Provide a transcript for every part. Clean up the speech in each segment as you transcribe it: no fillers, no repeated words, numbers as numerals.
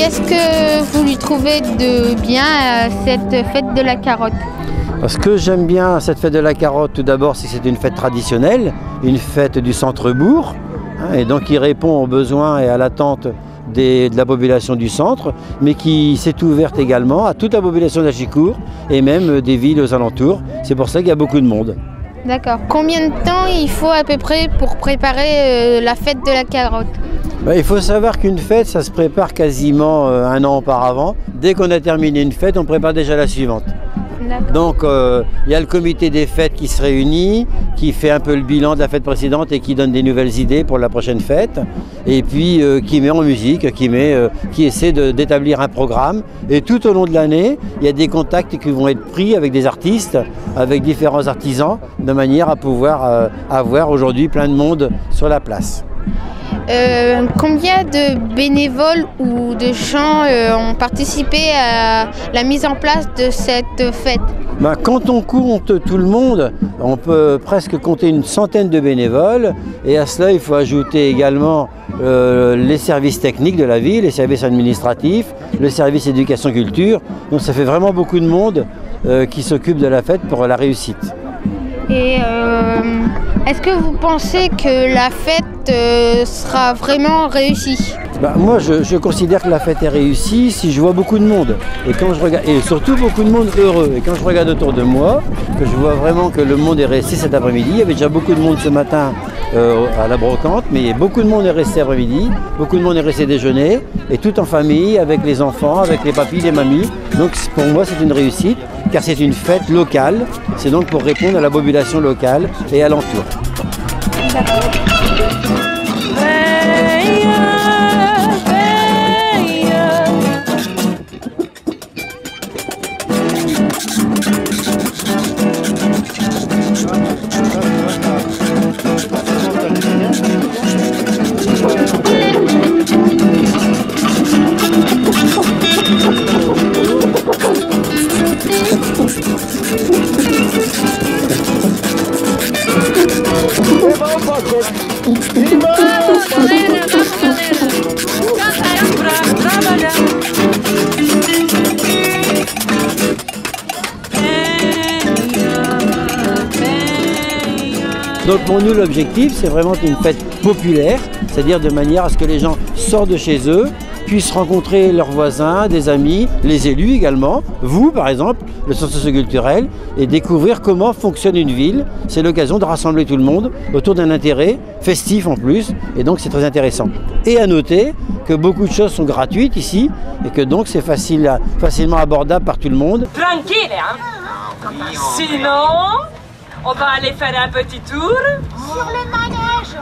qu'est-ce que vous lui trouvez de bien à cette fête de la carotte? Ce que j'aime bien à cette fête de la carotte, tout d'abord, c'est que c'est une fête traditionnelle, une fête du centre-bourg, et donc qui répond aux besoins et à l'attente de la population du centre, mais qui s'est ouverte également à toute la population d'Achicourt et même des villes aux alentours. C'est pour ça qu'il y a beaucoup de monde. D'accord. Combien de temps il faut à peu près pour préparer la fête de la carotte? Il faut savoir qu'une fête, ça se prépare quasiment un an auparavant. Dès qu'on a terminé une fête, on prépare déjà la suivante. Donc il y a le comité des fêtes qui se réunit, qui fait un peu le bilan de la fête précédente et qui donne des nouvelles idées pour la prochaine fête. Et puis qui met en musique, qui essaie d'établir un programme. Et tout au long de l'année, il y a des contacts qui vont être pris avec des artistes, avec différents artisans, de manière à pouvoir avoir aujourd'hui plein de monde sur la place. Combien de bénévoles ou de gens ont participé à la mise en place de cette fête? Quand on compte tout le monde, on peut presque compter une centaine de bénévoles. Et à cela, il faut ajouter également les services techniques de la ville, les services administratifs, le service éducation-culture. Donc ça fait vraiment beaucoup de monde qui s'occupe de la fête pour la réussite. Et est-ce que vous pensez que la fête sera vraiment réussie? Moi, je considère que la fête est réussie si je vois beaucoup de monde. Et quand je regarde, et surtout beaucoup de monde heureux. Et quand je regarde autour de moi, que je vois vraiment que le monde est resté cet après-midi. Il y avait déjà beaucoup de monde ce matin à la brocante, mais beaucoup de monde est resté après-midi. Beaucoup de monde est resté déjeuner. Et tout en famille, avec les enfants, avec les papis, les mamies. Donc pour moi, c'est une réussite, car c'est une fête locale. C'est donc pour répondre à la population locale et alentour. Donc pour nous, l'objectif, c'est vraiment une fête populaire, c'est-à-dire de manière à ce que les gens sortent de chez eux, puissent rencontrer leurs voisins, des amis, les élus également, vous par exemple, le centre socio-culturel, et découvrir comment fonctionne une ville. C'est l'occasion de rassembler tout le monde autour d'un intérêt festif en plus, et donc c'est très intéressant. Et à noter que beaucoup de choses sont gratuites ici, et que donc c'est facilement abordable par tout le monde. Tranquille, hein? Sinon, on va aller faire un petit tour. Sur le manège.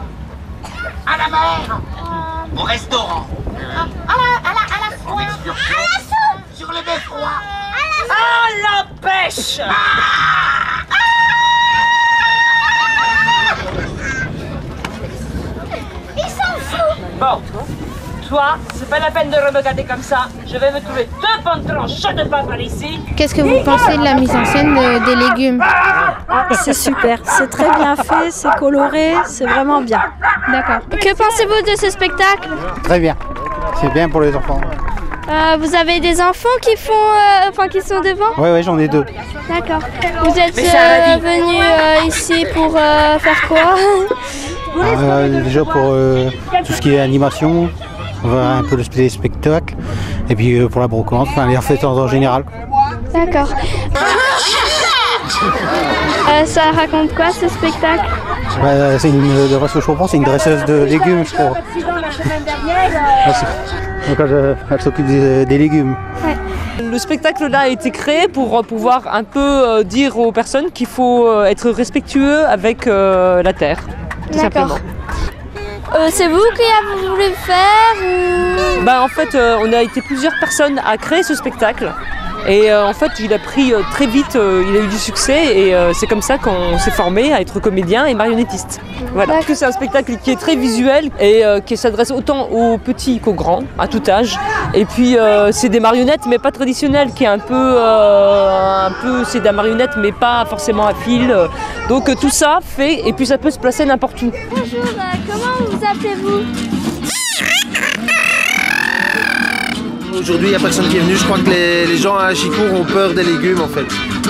À la mer. Au restaurant. À la soie. À la soupe. Sur le beffroi. À la pêche. Il s'en fout. Bon, toi, c'est pas la peine de me regarder comme ça. Je vais me trouver deux bonnes tranches de pain par ici. Qu'est-ce que vous pensez de la mise en scène des légumes? C'est super, c'est très bien fait, c'est coloré, c'est vraiment bien. D'accord. Que pensez-vous de ce spectacle? Très bien, c'est bien pour les enfants. Vous avez des enfants qui qui sont devant? Oui, j'en ai deux. D'accord. Vous êtes venu ici pour faire quoi? Déjà pour tout ce qui est animation, un peu le spectacle, et puis pour la brocante, enfin les fêtes en général. D'accord. Ça raconte quoi ce spectacle? C'est de ce que je comprends, c'est une dresseuse de légumes, je crois. Donc elle s'occupe des légumes. Ouais. Le spectacle là a été créé pour pouvoir un peu dire aux personnes qu'il faut être respectueux avec la terre. D'accord. C'est vous qui avez voulu le faire ou... En fait, on a été plusieurs personnes à créer ce spectacle. Et en fait, il a pris très vite, il a eu du succès et c'est comme ça qu'on s'est formé à être comédien et marionnettiste. Voilà. Parce que c'est un spectacle qui est très visuel et qui s'adresse autant aux petits qu'aux grands, à tout âge. Et puis c'est des marionnettes mais pas traditionnelles, qui est un peu c'est de la marionnette mais pas forcément à fil. Donc tout ça fait, et puis ça peut se placer n'importe où. Bonjour, comment vous appelez-vous? Aujourd'hui, il n'y a personne qui est venu. Je crois que les gens à Achicourt ont peur des légumes en fait.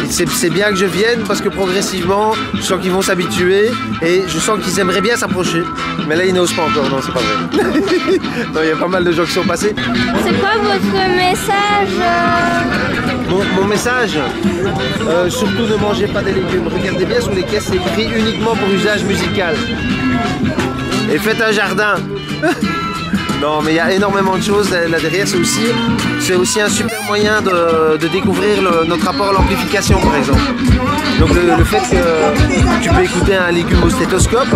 C'est bien que je vienne parce que progressivement, je sens qu'ils vont s'habituer et je sens qu'ils aimeraient bien s'approcher. Mais là, ils n'osent pas encore. Non, c'est pas vrai. Non, il y a pas mal de gens qui sont passés. C'est quoi votre message Mon message, surtout ne mangez pas des légumes. Regardez bien sur les caisses, c'est écrit uniquement pour usage musical. Et faites un jardin. Non, mais il y a énormément de choses là derrière. C'est aussi un super moyen de découvrir notre rapport à l'amplification, par exemple. Donc le fait que tu peux écouter un légume au stéthoscope,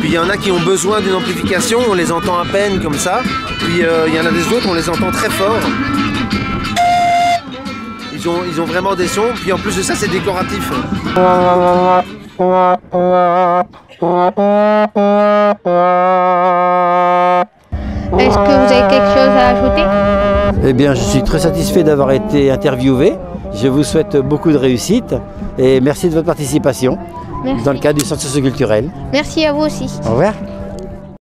puis il y en a qui ont besoin d'une amplification, on les entend à peine comme ça. Puis il y en a des autres, on les entend très fort. Ils ont vraiment des sons, puis en plus de ça, c'est décoratif. Est-ce que vous avez quelque chose à ajouter? Eh bien, je suis très satisfait d'avoir été interviewé. Je vous souhaite beaucoup de réussite et merci de votre participation dans le cadre du centre socioculturel. Merci à vous aussi. Au revoir.